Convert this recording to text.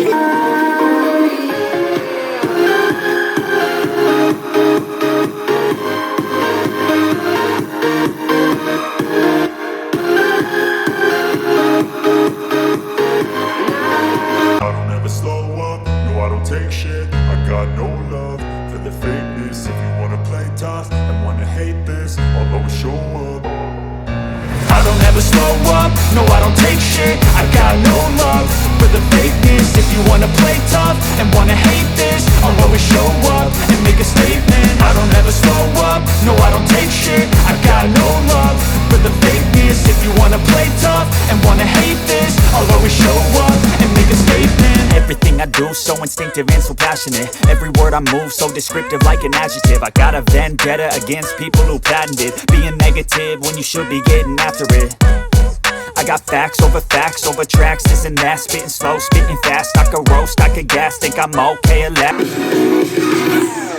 I don't ever slow up, no I don't take shit. I got no love for the fakeness. If you wanna play tough and wanna hate this, I'll always show up. I don't ever slow up, no I don't take shit. I got no love for the fakeness. If you wanna play tough and wanna hate this, I'll always show up and make a statement. I don't ever slow up, no I don't take shit. I got no love for the fakeness. If you wanna play tough and wanna hate this, I'll always show up and make a statement. Everything I do so instinctive and so passionate. Every word I move so descriptive like an adjective. I got a vendetta against people who patented being negative when you should be getting after it. I got facts over tracks, this and that. Spitting slow, spitting fast, I could roast, I could gas. Think I'm okay at last.